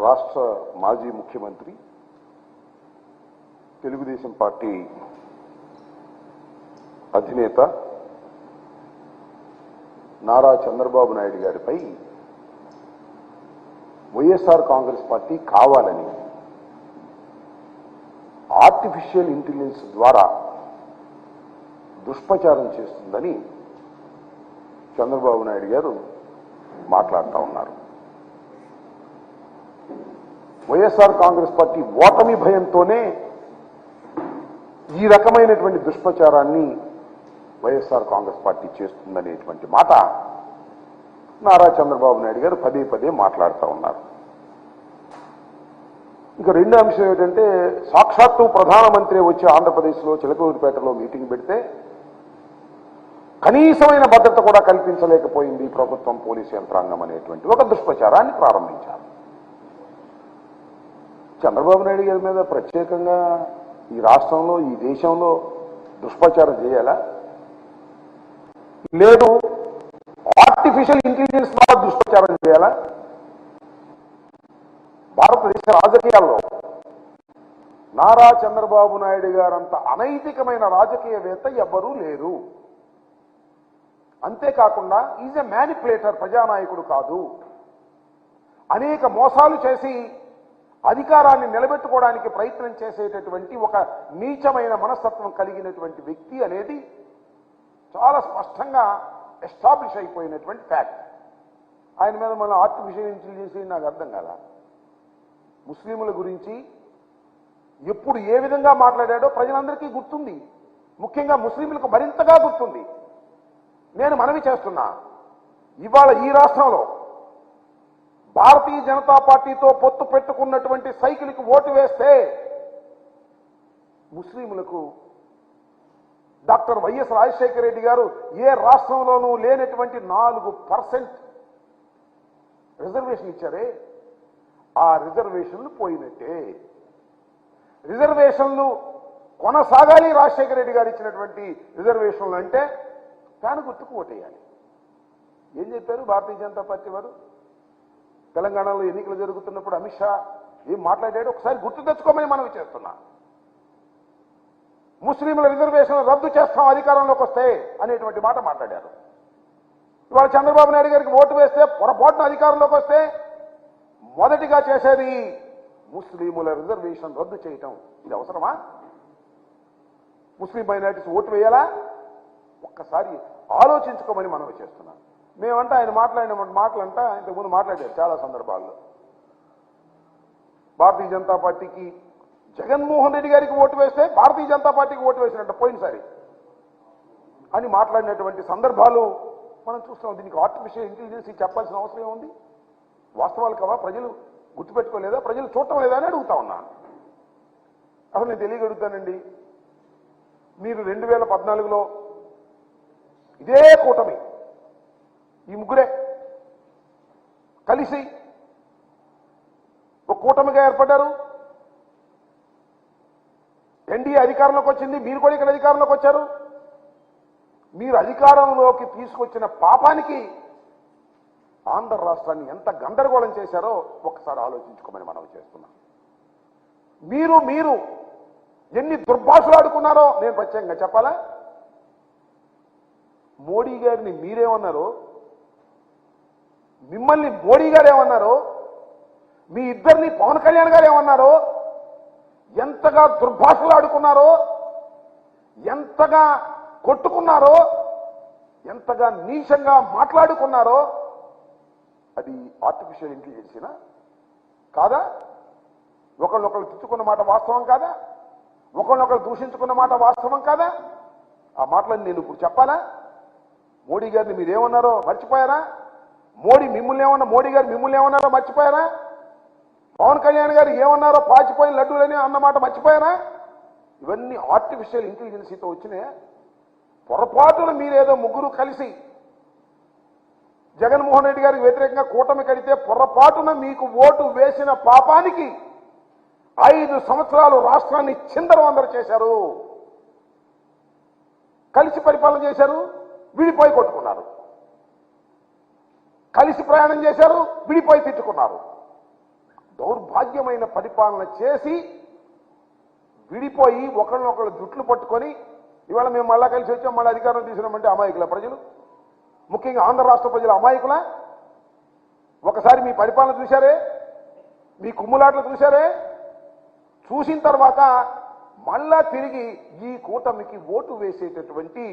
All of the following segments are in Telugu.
రాష్ట్ర మాజీ ముఖ్యమంత్రి తెలుగుదేశం పార్టీ అధినేత నారా చంద్రబాబు నాయుడు గారిపై వైఎస్ఆర్ కాంగ్రెస్ పార్టీ కావాలని ఆర్టిఫిషియల్ ఇంటెలిజెన్స్ ద్వారా దుష్ప్రచారం చేస్తుందని చంద్రబాబు నాయుడు గారు మాట్లాడుతూ ఉన్నారు. వైఎస్ఆర్ కాంగ్రెస్ పార్టీ ఓటమి భయంతోనే ఈ రకమైనటువంటి దుష్ప్రచారాన్ని వైఎస్ఆర్ కాంగ్రెస్ పార్టీ చేస్తుందనేటువంటి మాట నారా చంద్రబాబు నాయుడు గారు పదే పదే మాట్లాడుతూ ఉన్నారు. ఇంకా రెండో అంశం ఏమిటంటే, సాక్షాత్తు ప్రధానమంత్రి వచ్చి ఆంధ్రప్రదేశ్లో చిలకలూరిపేటలో మీటింగ్ పెడితే కనీసమైన భద్రత కూడా కల్పించలేకపోయింది ప్రభుత్వం, పోలీసు యంత్రాంగం అనేటువంటి ఒక దుష్ప్రచారాన్ని ప్రారంభించారు. చంద్రబాబు నాయుడు గారి మీద ప్రత్యేకంగా ఈ రాష్ట్రంలో, ఈ దేశంలో దుష్ప్రచారం చేయాలా? లేదు ఆర్టిఫిషియల్ ఇంటెలిజెన్స్ ద్వారా దుష్ప్రచారం చేయాలా? భారతదేశ రాజకీయాల్లో నారా చంద్రబాబు నాయుడు గారంత అనైతికమైన రాజకీయవేత్త ఎవ్వరూ లేరు. అంతేకాకుండా ఈజ్ ఎ మ్యానిపులేటర్, ప్రజానాయకుడు కాదు. అనేక మోసాలు చేసి అధికారాన్ని నిలబెట్టుకోవడానికి ప్రయత్నం చేసేటటువంటి ఒక నీచమైన మనస్తత్వం కలిగినటువంటి వ్యక్తి అనేది చాలా స్పష్టంగా ఎస్టాబ్లిష్ అయిపోయినటువంటి ఫ్యాక్ట్. ఆయన మీద మళ్ళీ ఆర్టిఫిషియల్ ఇంటెలిజెన్స్ నాకు అర్థం కదా. ముస్లింల గురించి ఎప్పుడు ఏ విధంగా మాట్లాడాడో ప్రజలందరికీ గుర్తుంది, ముఖ్యంగా ముస్లింలకు మరింతగా గుర్తుంది. నేను మనవి చేస్తున్నా, ఇవాళ ఈ రాష్ట్రంలో భారతీయ జనతా పార్టీతో పొత్తు పెట్టుకున్నటువంటి సైకిల్కి ఓటు వేస్తే ముస్లింలకు డాక్టర్ వైఎస్ రాజశేఖర రెడ్డి గారు ఏ రాష్ట్రంలోనూ లేనటువంటి 4% రిజర్వేషన్ ఇచ్చారే, ఆ రిజర్వేషన్లు పోయినట్టే. రిజర్వేషన్లు కొనసాగాలి, రాజశేఖర రెడ్డి గారు ఇచ్చినటువంటి రిజర్వేషన్లు అంటే తాను గుర్తుకు ఓటేయాలి. ఏం చెప్పారు భారతీయ జనతా పార్టీ వారు? తెలంగాణలో ఎన్నికలు జరుగుతున్నప్పుడు అమిత్ షా ఏం మాట్లాడాడు ఒకసారి గుర్తు తెచ్చుకోమని మనవి చేస్తున్నా. ముస్లింల రిజర్వేషన్ రద్దు చేస్తాం అధికారంలోకి వస్తే అనేటువంటి మాట మాట్లాడారు. ఇవాళ చంద్రబాబు నాయుడు గారికి ఓటు వేస్తే పొరపాటున అధికారంలోకి వస్తే మొదటిగా చేసేది ముస్లింల రిజర్వేషన్ రద్దు చేయటం. ఇది అవసరమా? ముస్లిం మైనారిటీస్ ఓటు వేయాలా? ఒక్కసారి ఆలోచించుకోమని మనవి చేస్తున్నాం. మేమంటే ఆయన మాట్లాడిన మాటలంట ఇంతకుముందు మాట్లాడారు చాలా సందర్భాల్లో. భారతీయ జనతా పార్టీకి జగన్మోహన్ రెడ్డి గారికి ఓటు వేస్తే భారతీయ జనతా పార్టీకి ఓటు వేసినట్ట పోయినసారి అని మాట్లాడినటువంటి సందర్భాలు మనం చూస్తున్నాం. దీనికి ఆర్టిఫిషియల్ ఇంటెలిజెన్స్ చెప్పాల్సిన అవసరం ఏముంది? వాస్తవాలు కావా? ప్రజలు గుర్తుపెట్టుకోలేదా? ప్రజలు చూడటం లేదా అని అడుగుతా ఉన్నాను. అసలు నేను తెలియగలుగుతానండి, మీరు 2014లో ఇదే కూటమి, ఈ ముగ్గురే కలిసి ఒక కూటమిగా ఏర్పడ్డారు. ఎన్డీఏ అధికారంలోకి వచ్చింది, మీరు కూడా ఇక్కడ అధికారంలోకి వచ్చారు. మీరు అధికారంలోకి తీసుకొచ్చిన పాపానికి ఆంధ్ర రాష్ట్రాన్ని ఎంత గందరగోళం చేశారో ఒక్కసారి ఆలోచించుకోమని మనం చేస్తున్నాం. మీరు ఎన్ని దుర్భాషలు ఆడుకున్నారో నేను ప్రత్యేకంగా చెప్పాలా? మోడీ గారిని మీరేమన్నారో, మిమ్మల్ని మోడీ గారు ఏమన్నారో, మీ ఇద్దరిని పవన్ కళ్యాణ్ గారు ఏమన్నారో, ఎంతగా దుర్భాషలు ఆడుకున్నారో, ఎంతగా కొట్టుకున్నారో, ఎంతగా నీచంగా మాట్లాడుకున్నారో, అది ఆర్టిఫిషియల్ ఇంటెలిజెన్సేనా కాదా? ఒకళ్ళొకళ్ళు తిట్టుకున్న మాట వాస్తవం కాదా? ఒకళ్ళొకళ్ళు దూషించుకున్న మాట వాస్తవం కాదా? ఆ మాటలను నేను ఇప్పుడు చెప్పాలా? మోడీ గారిని మీరేమన్నారో మర్చిపోయారా? మోడీ గారు మిమ్మల్ని ఏమన్నారో మర్చిపోయారా? పవన్ కళ్యాణ్ గారు ఏమన్నారో పాచిపోయిన లడ్డూలని అన్నమాట మర్చిపోయారా? ఇవన్నీ ఆర్టిఫిషియల్ ఇంటెలిజెన్సీతో వచ్చినాయా? పొరపాటున మీరేదో ముగ్గురు కలిసి జగన్మోహన్ రెడ్డి గారికి వ్యతిరేకంగా కూటమి కడితే పొరపాటున మీకు ఓటు వేసిన పాపానికి 5 సంవత్సరాలు రాష్ట్రాన్ని చిందరవందర చేశారు. కలిసి పరిపాలన చేశారు, విడిపోయి కొట్టుకున్నారు. కలిసి ప్రయాణం చేశారు, విడిపోయి తిట్టుకున్నారు. దౌర్భాగ్యమైన పరిపాలన చేసి విడిపోయి ఒకళ్ళనొకళ్ళు జుట్లు పట్టుకొని ఇవాళ మేము మళ్ళా కలిసి వచ్చాం, మళ్ళీ అధికారం తీసినామంటే అమాయకుల ప్రజలు, ముఖ్యంగా ఆంధ్ర రాష్ట్ర ప్రజలు అమాయకుల? ఒకసారి మీ పరిపాలన చూశారే, మీ కుమ్ములాట్లు చూశారే, చూసిన తర్వాత మళ్ళా తిరిగి ఈ కూటమికి ఓటు వేసేటటువంటి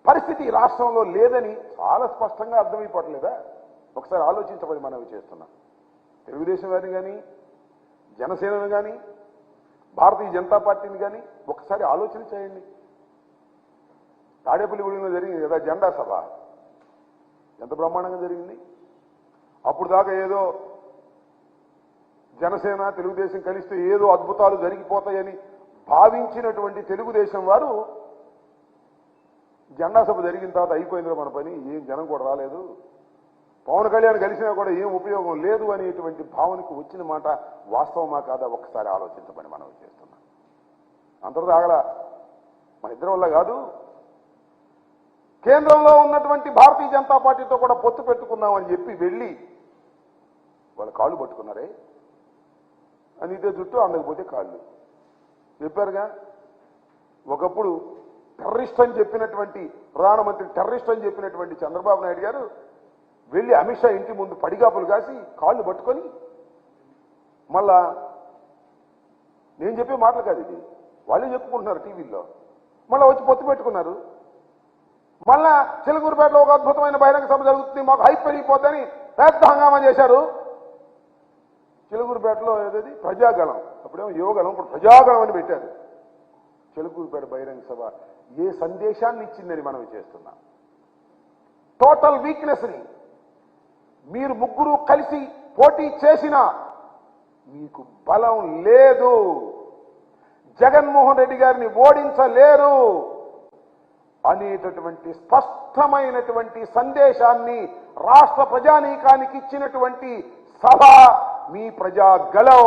పరిస్థితి రాష్ట్రంలో లేదని చాలా స్పష్టంగా అర్థమైపోవట్లేదా? ఒకసారి ఆలోచించమని మనవి చేస్తున్నాం. తెలుగుదేశం వారిని కానీ, జనసేనను కానీ, భారతీయ జనతా పార్టీని కానీ ఒకసారి ఆలోచన చేయండి. తాడేపల్లిగూడెంలో జరిగింది కదా జెండా సభ, ఎంత బ్రహ్మాండంగా జరిగింది. అప్పుడు దాకా ఏదో జనసేన తెలుగుదేశం కలిస్తే ఏదో అద్భుతాలు జరిగిపోతాయని భావించినటువంటి తెలుగుదేశం వారు జెండా సభ జరిగిన తర్వాత అయిపోయింది మన పని, ఏం జనం కూడా రాలేదు, పవన్ కళ్యాణ్ కలిసినా కూడా ఏం ఉపయోగం లేదు అనేటువంటి భావనకు వచ్చిన మాట వాస్తవమా కాదా ఒక్కసారి ఆలోచించమని మనం చేస్తున్నాం. అంతటితో ఆగల, మన ఇద్దరి వల్ల కాదు, కేంద్రంలో ఉన్నటువంటి భారతీయ జనతా పార్టీతో కూడా పొత్తు పెట్టుకున్నామని చెప్పి వెళ్ళి వాళ్ళ కాళ్ళు పట్టుకున్నారే, అందితే జుట్టు అందకపోతే కాళ్ళు చెప్పారుగా. ఒకప్పుడు టెర్రరిస్ట్ అని చెప్పినటువంటి ప్రధానమంత్రి టెర్రరిస్ట్ అని చెప్పినటువంటి చంద్రబాబు నాయుడు గారు వెళ్ళి అమిత్ షా ఇంటి ముందు పడిగాపులు కాసి కాళ్ళు పట్టుకొని, మళ్ళా నేను చెప్పే మాటలు కాదు ఇది, వాళ్ళే చెప్పుకుంటున్నారు టీవీల్లో, మళ్ళీ వచ్చి పొత్తు పెట్టుకున్నారు. మళ్ళా చిలకూరుపేటలో ఒక అద్భుతమైన బహిరంగ సభ జరుగుతుంది, మాకు హైప్ పెరిగిపోద్దని పెద్ద హంగామా చేశారు. చిలకూరుపేటలో ఏదది ప్రజాగళం, అప్పుడేమో యువగళం, ఇప్పుడు ప్రజాగళం అని పెట్టారు. చిలకూరుపేట బహిరంగ సభ ఏ సందేశాన్ని ఇచ్చిందని మనం చేస్తున్నాం. టోటల్ వీక్నెస్ని మీరు ముగ్గురు కలిసి పోటీ చేసినా మీకు బలం లేదు, జగన్మోహన్ రెడ్డి గారిని ఓడించలేరు అనేటటువంటి స్పష్టమైనటువంటి సందేశాన్ని రాష్ట్ర ప్రజానీకానికి ఇచ్చినటువంటి సభ మీ ప్రజాగళం.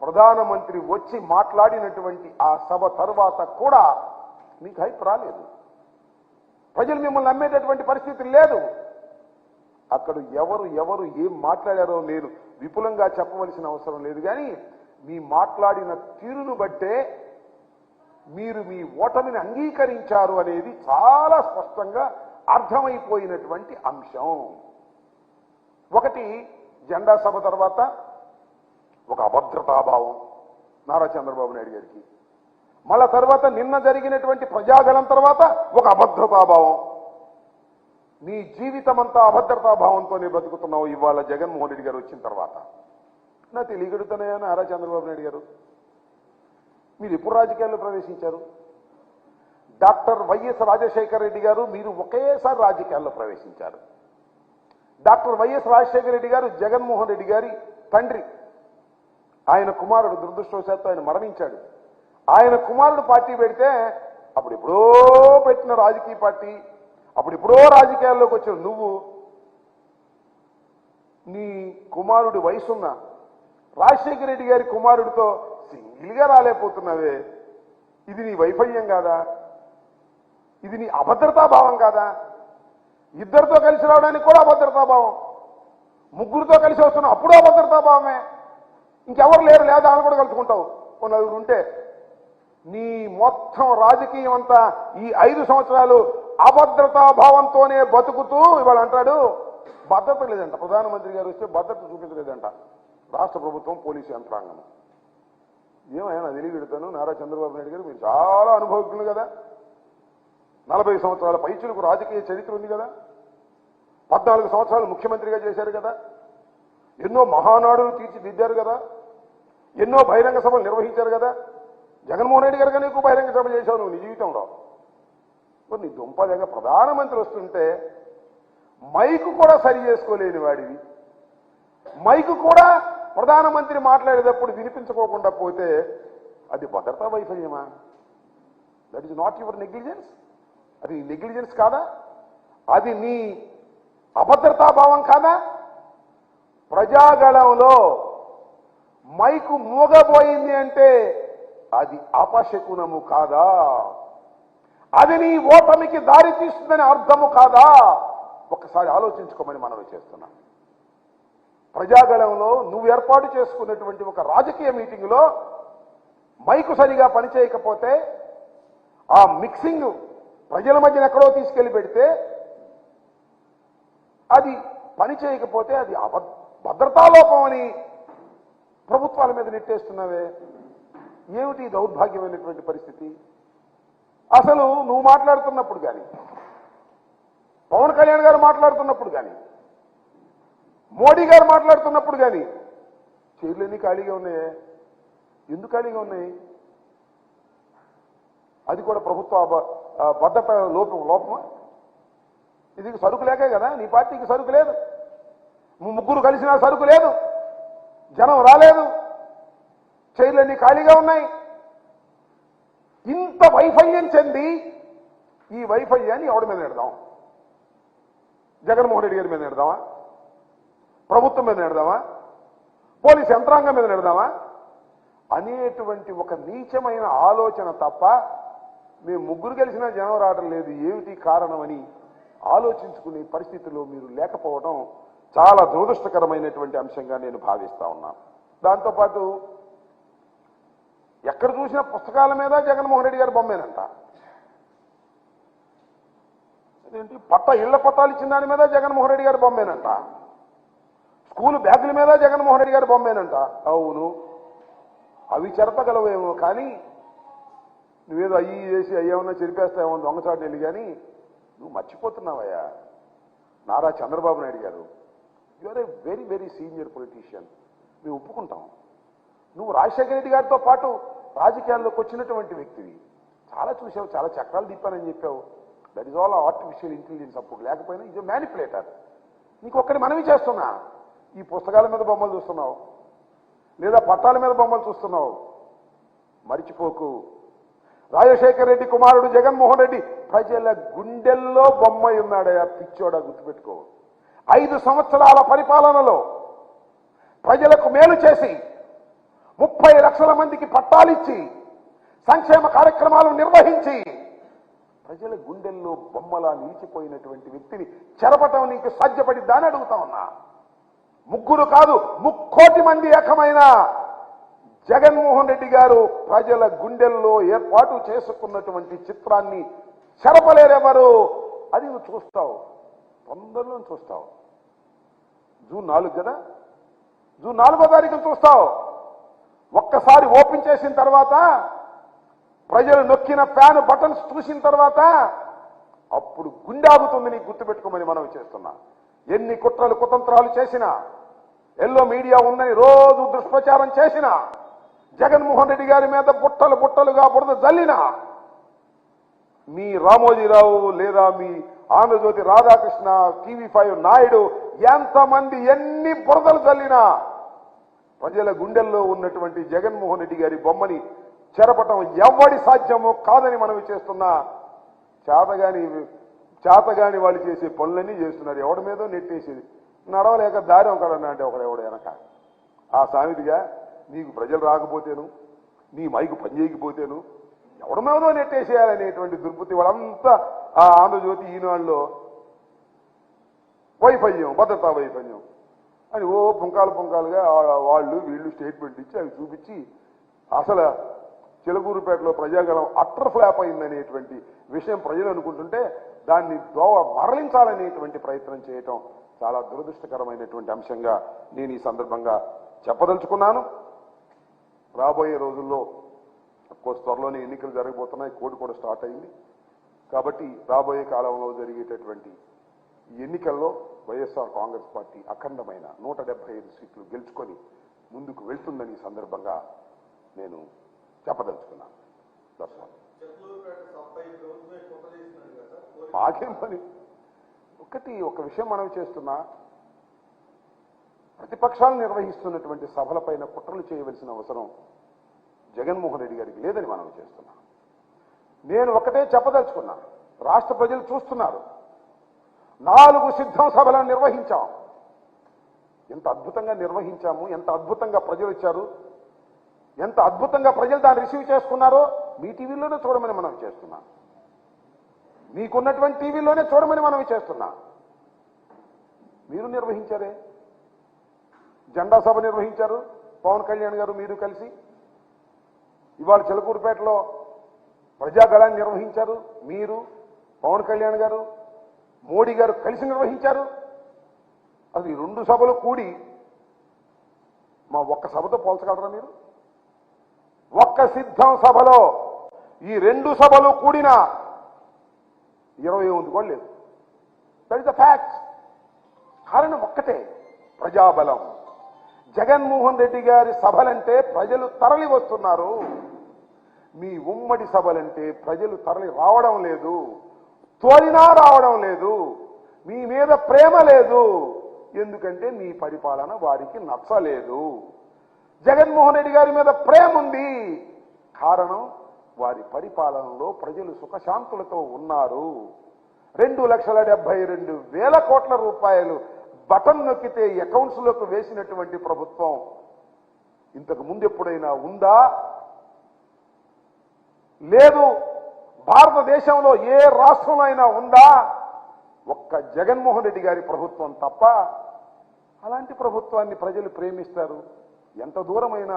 ప్రధానమంత్రి వచ్చి మాట్లాడినటువంటి ఆ సభ తర్వాత కూడా మీకు హైప్ రాలేదు, ప్రజలు మిమ్మల్ని నమ్మేటటువంటి పరిస్థితి లేదు. అక్కడ ఎవరు ఏం మాట్లాడారో నేను విపులంగా చెప్పవలసిన అవసరం లేదు, కానీ మీ మాట్లాడిన తీరును బట్టే మీరు మీ ఓటమిని అంగీకరించారు అనేది చాలా స్పష్టంగా అర్థమైపోయినటువంటి అంశం. ఒకటి, జెండా సభ తర్వాత ఒక అభద్రతాభావం నారా చంద్రబాబు నాయుడు గారికి, మళ్ళా తర్వాత నిన్న జరిగినటువంటి ప్రజాగళం తర్వాత ఒక అభద్రతాభావం. నీ జీవితం అంతా అభద్రతాభావంతోనే బతుకుతున్నావు ఇవాళ జగన్మోహన్ రెడ్డి గారు వచ్చిన తర్వాత. నా తెలియగడుతున్నాయా నారా చంద్రబాబు నాయుడు గారు, మీరు ఎప్పుడు రాజకీయాల్లో ప్రవేశించారు? డాక్టర్ వైఎస్ రాజశేఖర రెడ్డి గారు మీరు ఒకేసారి రాజకీయాల్లో ప్రవేశించారు. డాక్టర్ వైఎస్ రాజశేఖర రెడ్డి గారు జగన్మోహన్ రెడ్డి గారి తండ్రి, ఆయన కుమారుడు దురదృష్టవశాత్తు ఆయన మరణించాడు. ఆయన కుమారుడు పార్టీ పెడితే అప్పుడు ఎప్పుడో పెట్టిన రాజకీయ పార్టీ, అప్పుడు ఎప్పుడో రాజకీయాల్లోకి వచ్చిన నువ్వు నీ కుమారుడి వయసున్న రాజశేఖర రెడ్డి గారి కుమారుడితో సింగిల్గా రాలేకపోతున్నావే, ఇది నీ వైఫల్యం కాదా? ఇది నీ అభద్రతాభావం కాదా? ఇద్దరితో కలిసి రావడానికి కూడా అభద్రతాభావం, ముగ్గురితో కలిసి వస్తున్నావు అప్పుడు అభద్రతాభావమే. ఇంకెవరు లేరు, లేదా అని కూడా కలుసుకుంటావు ఓ నలుగురు ఉంటే. నీ మొత్తం రాజకీయం అంతా ఈ 5 సంవత్సరాలు అభద్రతాభావంతోనే బతుకుతూ ఇవాళ అంటాడు భద్రత లేదంట. ప్రధానమంత్రి గారు వస్తే భద్రత చూపించలేదంట రాష్ట్ర ప్రభుత్వం, పోలీసు యంత్రాంగం. ఏమైనా తెలియగెడతాను, నారా చంద్రబాబు నాయుడు గారు మీరు చాలా అనుభవజ్ఞులు కదా, 40 సంవత్సరాల పైచులకు రాజకీయ చరిత్ర ఉంది కదా, 14 సంవత్సరాలు ముఖ్యమంత్రిగా చేశారు కదా, ఎన్నో మహానాడులు తీర్చిదిద్దారు కదా, ఎన్నో బహిరంగ సభలు నిర్వహించారు కదా. జగన్మోహన్ రెడ్డి గారు కానీ ఎక్కువ బహిరంగ సభ చేశావు నువ్వు నీ జీవితంలో. నీ దుంపదగా ప్రధానమంత్రి వస్తుంటే మైకు కూడా సరి చేసుకోలేని వాడివి, మైకు కూడా ప్రధానమంత్రి మాట్లాడేటప్పుడు వినిపించుకోకుండా పోతే అది భద్రతా వైఫల్యమా? That is not your negligence. అది నెగ్లిజెన్స్ కాదా? అది నీ అభద్రతాభావం కాదా? ప్రజాగళంలో మైకు మూగబోయింది అంటే అది అపశకునము కాదా? అది నీ ఓటమికి దారి తీస్తుందని అర్థము కాదా? ఒక్కసారి ఆలోచించుకోమని మనవి చేస్తున్నాం. ప్రజాగళంలో నువ్వు ఏర్పాటు చేసుకున్నటువంటి ఒక రాజకీయ మీటింగ్లో మైకు సరిగా పనిచేయకపోతే ఆ మిక్సింగ్ ప్రజల మధ్యన ఎక్కడో తీసుకెళ్లి పెడితే అది పని చేయకపోతే అది భద్రతాలోపం అని ప్రభుత్వాల మీద నెట్టేస్తున్నావే. ఏమిటి దౌర్భాగ్యమైనటువంటి పరిస్థితి? అసలు నువ్వు మాట్లాడుతున్నప్పుడు కానీ, పవన్ కళ్యాణ్ గారు మాట్లాడుతున్నప్పుడు కానీ, మోడీ గారు మాట్లాడుతున్నప్పుడు కానీ చైర్లన్నీ ఖాళీగా ఉన్నాయే. ఎందుకు ఖాళీగా ఉన్నాయి? అది కూడా ప్రభుత్వ భద్రత లోపమా? ఇది సరుకు లేకే కదా, నీ పార్టీకి సరుకు లేదు, ముగ్గురు కలిసినా సరుకు లేదు, జనం రాలేదు, చైర్లన్నీ ఖాళీగా ఉన్నాయి. ఇంత వైఫల్యం చెంది ఈ వైఫల్యాన్ని ఎవడి మీద నెడదాం? జగన్మోహన్ రెడ్డి గారి మీద నెడదామా? ప్రభుత్వం మీద నెడదామా? పోలీస్ యంత్రాంగం మీద నెడదామా అనేటువంటి ఒక నీచమైన ఆలోచన తప్ప మేము ముగ్గురు కలిసినా జనం రావడం లేదు, ఏమిటి కారణమని ఆలోచించుకునే పరిస్థితిలో మీరు లేకపోవడం చాలా దురదృష్టకరమైనటువంటి అంశంగా నేను భావిస్తా ఉన్నాను. దాంతోపాటు ఎక్కడ చూసినా పుస్తకాల మీద జగన్మోహన్ రెడ్డి గారి బొమ్మేనంట. అదేంటి ఇళ్ల పట్టాలు ఇచ్చిన దాని మీద జగన్మోహన్ రెడ్డి గారి బొమ్మేనంట. స్కూల్ బ్యాగుల మీద జగన్మోహన్ రెడ్డి గారి బొమ్మేనంట. అవును, అవి చెరపగలవేమో, కానీ నువ్వేదో అయ్యి చేసి అయ్యేమన్నా చెరిపేస్తావేమో దొంగచాటు వెళ్ళి. కానీ నువ్వు మర్చిపోతున్నావయ్యా, Nara Chandrababu Naidu garu you are a very very senior politician, మేము ఒప్పుకుంటాం. నువ్వు రాజశేఖర రెడ్డి గారితో పాటు రాజకీయాల్లోకి వచ్చినటువంటి వ్యక్తివి, చాలా చూసావు, చాలా చక్రాలు తిప్పానని చెప్పావు. That is all artificial intelligence. అప్పుడు లేకపోయినా ఇది మ్యానిపులేటర్. నీకు ఒక్కడి మనవి చేస్తున్నా, ఈ పుస్తకాల మీద బొమ్మలు చూస్తున్నావు లేదా పట్టాల మీద బొమ్మలు చూస్తున్నావు, మరిచిపోకు. రాజశేఖర రెడ్డి కుమారుడు జగన్మోహన్ రెడ్డి ప్రజల గుండెల్లో బొమ్మ ఉన్నాడయా, పిచ్చోడా, గుర్తుపెట్టుకో. 5 సంవత్సరాల పరిపాలనలో ప్రజలకు మేలు చేసి 30 లక్షల మందికి పట్టాలిచ్చి సంక్షేమ కార్యక్రమాలు నిర్వహించి ప్రజల గుండెల్లో బొమ్మలా నిలిచిపోయినటువంటి వ్యక్తిని చెరపటం నీకు సాధ్యపడిద్దా అని అడుగుతా ఉన్నా. ముగ్గురు కాదు, 1 కోటి మంది ఏకమైన జగన్మోహన్ రెడ్డి గారు ప్రజల గుండెల్లో ఏర్పాటు చేసుకున్నటువంటి చిత్రాన్ని చెరపలేరెవరు. అది నువ్వు చూస్తావు, తొందరలో చూస్తావు. జూన్ 4 కదా, జూన్ 4వ తారీఖున చూస్తావు. ఒక్కసారి ఓపెన్ చేసిన తర్వాత ప్రజలు నొక్కిన ఫ్యాన్ బటన్స్ చూసిన తర్వాత అప్పుడు గుండె ఆగుతుంది. నీకు గుర్తుపెట్టుకోమని మనం చేస్తున్నా. ఎన్ని కుట్రలు కుతంత్రాలు చేసినా, ఎల్లో మీడియా ఉందని రోజు దుష్ప్రచారం చేసినా, జగన్మోహన్ రెడ్డి గారి మీద బుట్టలు బుట్టలుగా బురద జల్లినా, మీ రామోజీరావు లేదా మీ ఆంధ్రజ్యోతి రాధాకృష్ణ, TV5 నాయుడు ఎంతమంది ఎన్ని బురదలు జల్లినా ప్రజల గుండెల్లో ఉన్నటువంటి జగన్మోహన్ రెడ్డి గారి బొమ్మని చెరపటం ఎవడి సాధ్యమో కాదని మనవి చేస్తున్నా. చేతగాని వాళ్ళు చేసే పనులన్నీ చేస్తున్నారు. ఎవడి మీదో నెట్టేసేది, నడవలేక దారి ఒకడన్నా అంటే ఎవడు వెనక. ఆ సామెతిగా నీకు ప్రజలు రాకపోతేను, నీ మైకు పనిచేయకపోతేను ఎవడి మీదో నెట్టేసేయాలనేటువంటి దుర్బుద్ధి వాళ్ళంతా ఆ ఆంధ్రజ్యోతి ఈనాడులో వైఫల్యం, భద్రతా వైఫల్యం అని పుంకాలుగా వాళ్ళు వీళ్ళు స్టేట్మెంట్ ఇచ్చి అవి చూపించి అసలు చిలకూరుపేటలో ప్రజాగలం అట్టర్ ఫ్లాప్ అయిందనేటువంటి విషయం ప్రజలు అనుకుంటుంటే దాన్ని దోవ మరలించాలనేటువంటి ప్రయత్నం చేయటం చాలా దురదృష్టకరమైనటువంటి అంశంగా నేను ఈ సందర్భంగా చెప్పదలుచుకున్నాను. రాబోయే రోజుల్లో కోర్స్ త్వరలోనే ఎన్నికలు జరగబోతున్నాయి, కోడ్ కూడా స్టార్ట్ అయింది. కాబట్టి రాబోయే కాలంలో జరిగేటటువంటి ఈ ఎన్నికల్లో వైఎస్ఆర్ కాంగ్రెస్ పార్టీ అఖండమైన 175 సీట్లు గెలుచుకొని ముందుకు వెళ్తుందని ఈ సందర్భంగా నేను చెప్పదలుచుకున్నాను. మాకేం పని. ఒక విషయం మనం చేస్తున్నా, ప్రతిపక్షాలు నిర్వహిస్తున్నటువంటి సభలపైన కుట్రలు చేయవలసిన అవసరం జగన్మోహన్ రెడ్డి గారికి లేదని మనం చేస్తున్నాం. నేను ఒకటే చెప్పదలుచుకున్నా, రాష్ట్ర ప్రజలు చూస్తున్నారు. 4 సిద్ధం సభలను నిర్వహించాం. ఎంత అద్భుతంగా నిర్వహించాము, ఎంత అద్భుతంగా ప్రజలు వచ్చారు, ఎంత అద్భుతంగా ప్రజలు దాన్ని రిసీవ్ చేసుకున్నారో మీ టీవీలోనే చూడమని మనం చేస్తున్నాం. మీకున్నటువంటి టీవీలోనే చూడమని మనం చేస్తున్నాం. మీరు నిర్వహించారే, జెండా సభ నిర్వహించారు పవన్ కళ్యాణ్ గారు మీరు కలిసి. ఇవాళ చిలకూరుపేటలో ప్రజాగళాన్ని నిర్వహించారు మీరు, పవన్ కళ్యాణ్ గారు, మోడీ గారు కలిసి నిర్వహించారు. అది ఈ రెండు సభలు కూడి మా ఒక్క సభతో పోల్చగలరా మీరు? ఒక్క సిద్ధం సభలో ఈ రెండు సభలు కూడిన 20 కూడా లేదు. That is the fact. కారణం ఒక్కటే, ప్రజాబలం. జగన్మోహన్ రెడ్డి గారి సభలంటే ప్రజలు తరలి వస్తున్నారు. మీ ఉమ్మడి సభలంటే ప్రజలు తరలి రావడం లేదు, తోలినా రావడం లేదు. మీ మీద ప్రేమ లేదు, ఎందుకంటే మీ పరిపాలన వారికి నచ్చలేదు. జగన్మోహన్ రెడ్డి గారి మీద ప్రేమ ఉంది, కారణం వారి పరిపాలనలో ప్రజలు సుఖశాంతులతో ఉన్నారు. 2,72,000 కోట్ల రూపాయలు బటన్ నొక్కితే అకౌంట్స్లోకి వేసినటువంటి ప్రభుత్వం ఇంతకు ముందు ఎప్పుడైనా ఉందా? లేదు. భారతదేశంలో ఏ రాష్ట్రంలో అయినా ఉందా? ఒక్క జగన్మోహన్ రెడ్డి గారి ప్రభుత్వం తప్ప. అలాంటి ప్రభుత్వాన్ని ప్రజలు ప్రేమిస్తారు. ఎంత దూరమైనా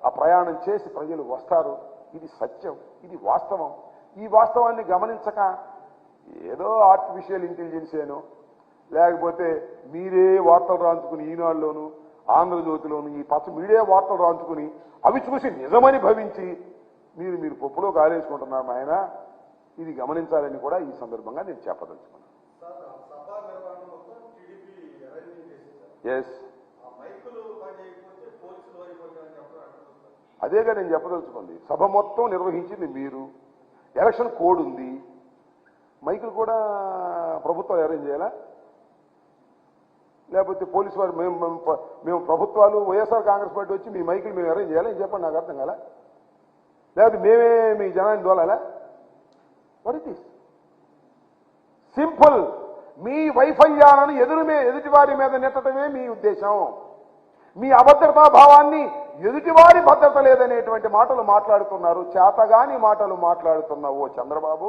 ఆ ప్రయాణం చేసి ప్రజలు వస్తారు. ఇది సత్యం, ఇది వాస్తవం. ఈ వాస్తవాన్ని గమనించక ఏదో ఆర్టిఫిషియల్ ఇంటెలిజెన్స్ ఏనో, లేకపోతే మీరే వార్తలు రాంచుకుని ఈనాడులోను ఆంధ్రజ్యోతిలోను ఈ పచ్చ మీడియా వార్తలు రాంచుకుని అవి చూసి నిజమని భవించి మీరు పప్పులో కాలేసుకుంటున్నారు ఆయన. ఇది గమనించాలని కూడా ఈ సందర్భంగా నేను చెప్పదలుచుకున్నాను. ఎస్, అదేగా నేను చెప్పదలుచుకుంది. సభ మొత్తం నిర్వహించింది మీరు. ఎలక్షన్ కోడ్ ఉంది, మైకులు కూడా ప్రభుత్వాలు అరేంజ్ చేయాలా? లేకపోతే పోలీసు వారు మేము ప్రభుత్వాలు వైఎస్ఆర్ కాంగ్రెస్ పార్టీ వచ్చి మీ మైకులు మేము అరేంజ్ చేయాలా? చెప్పండి, నాకు అర్థం కాలా. లేకపోతే మేమే మీ జనాన్ని దోలాలా? What it is simple. మీ వైఫల్యాలను ఎదుటివారి మీద నెట్టడమే మీ ఉద్దేశం. మీ అభద్రతా భావాన్ని ఎదుటివారి భద్రత లేదనేటువంటి మాటలు మాట్లాడుతున్నారు. చేతగాని మాటలు మాట్లాడుతున్న ఓ చంద్రబాబు,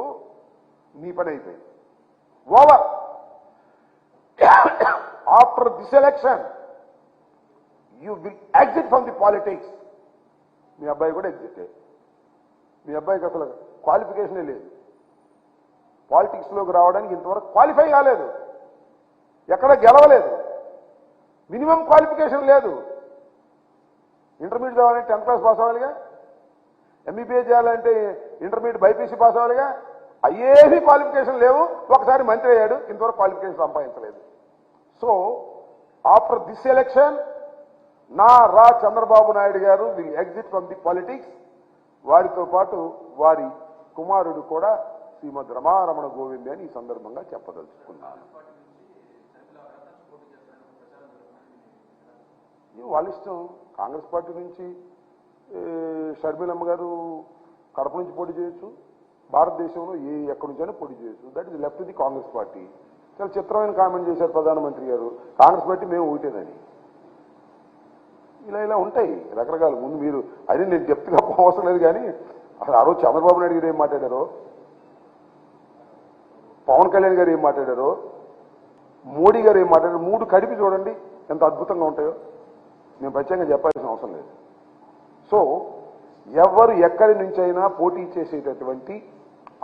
నీ పని అయిపోయింది. Over. After this election you will exit from the politics. మీ అబ్బాయి కూడా ఎగ్జిట్. మీ అబ్బాయికి అసలు క్వాలిఫికేషనే లేదు. పాలిటిక్స్లోకి రావడానికి ఇంతవరకు క్వాలిఫై కాలేదు, ఎక్కడ గెలవలేదు, మినిమం క్వాలిఫికేషన్ లేదు. ఇంటర్మీడియట్ చదవాలంటే 10th క్లాస్ పాస్ అవ్వాలిగా, ఎంబీబీఎస్ చేయాలంటే ఇంటర్మీడియట్ బైపీసీ పాస్ అవ్వాలిగా. అయ్యేవి క్వాలిఫికేషన్ లేవు. ఒకసారి మంత్రి అయ్యాడు, ఇంతవరకు క్వాలిఫికేషన్ సంపాదించలేదు. సో ఆఫ్టర్ దిస్ ఎలక్షన్ రా Chandrababu Naidu garu will exit from the politics. వారితో పాటు వారి కుమారుడు కూడా శ్రీమద్ రమారమణ గోవిందే అని ఈ సందర్భంగా చెప్పదలుచుకున్నాను. వాళ్ళ ఇష్టం. కాంగ్రెస్ పార్టీ నుంచి షర్మిలమ్మ గారు కడప నుంచి పోటీ చేయొచ్చు, భారతదేశంలో ఎక్కడి నుంచైనా పోటీ చేయొచ్చు. That is left the Congress party. చాలా చిత్రమైన కామెంట్ చేశారు ప్రధానమంత్రి గారు, కాంగ్రెస్ పార్టీ మేము ఒకటేదని. ఇలా ఉంటాయి రకరకాలు. ముందు మీరు అది నేను డెప్త్గా అవసరం లేదు, కానీ అసలు ఆ రోజు చంద్రబాబు నాయుడు గారు ఏం మాట్లాడారో, పవన్ కళ్యాణ్ గారు ఏం మాట్లాడారో, మోడీ గారు ఏం మాట్లాడారో, 3 కలిపి చూడండి ఎంత అద్భుతంగా ఉంటాయో. నేను ప్రత్యేకంగా చెప్పాల్సిన అవసరం లేదు. సో ఎవరు ఎక్కడి నుంచైనా పోటీ చేసేటటువంటి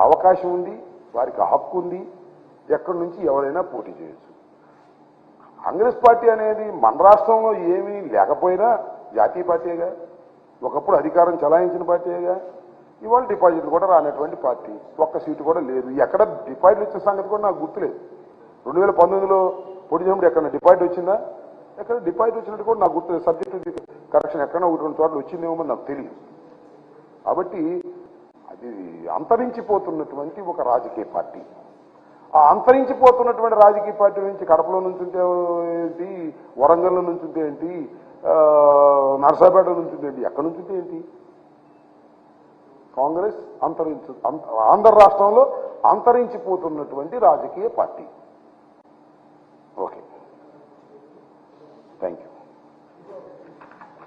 అవకాశం ఉంది, వారికి హక్కు ఉంది. ఎక్కడి నుంచి ఎవరైనా పోటీ చేయొచ్చు. కాంగ్రెస్ పార్టీ అనేది మన రాష్ట్రంలో ఏమీ లేకపోయినా జాతీయ పార్టీగా, ఒకప్పుడు అధికారం చలాయించిన పార్టీగా, ఇవాళ డిపాజిట్లు కూడా రానటువంటి పార్టీ. ఒక్క సీటు కూడా లేదు. ఎక్కడ డిపాజిట్ వచ్చిన సంగతి కూడా నాకు గుర్తులేదు. 2019లో పోటీ చేసినప్పుడు ఎక్కడ డిపాజిట్ వచ్చిందా? ఎక్కడ డిపాజిట్ వచ్చినట్టు కూడా నాకు గుర్తులేదు. సబ్జెక్టు కరెక్షన్ ఎక్కడ 1-2 చోట్ల వచ్చిందేమో నాకు తెలియదు. కాబట్టి అది అంతరించిపోతున్నటువంటి ఒక రాజకీయ పార్టీ. ఆ అంతరించిపోతున్నటువంటి రాజకీయ పార్టీ నుంచి కడపలో నుంచి ఉంటే ఏంటి, వరంగల్లో నుంచి ఉంటే ఏంటి, నర్సాపేట నుంచి ఉంటే ఏంటి, ఎక్కడి నుంచి ఉంటే ఏంటి? కాంగ్రెస్ ఆంధ్ర రాష్ట్రంలో అంతరించిపోతున్నటువంటి రాజకీయ పార్టీ.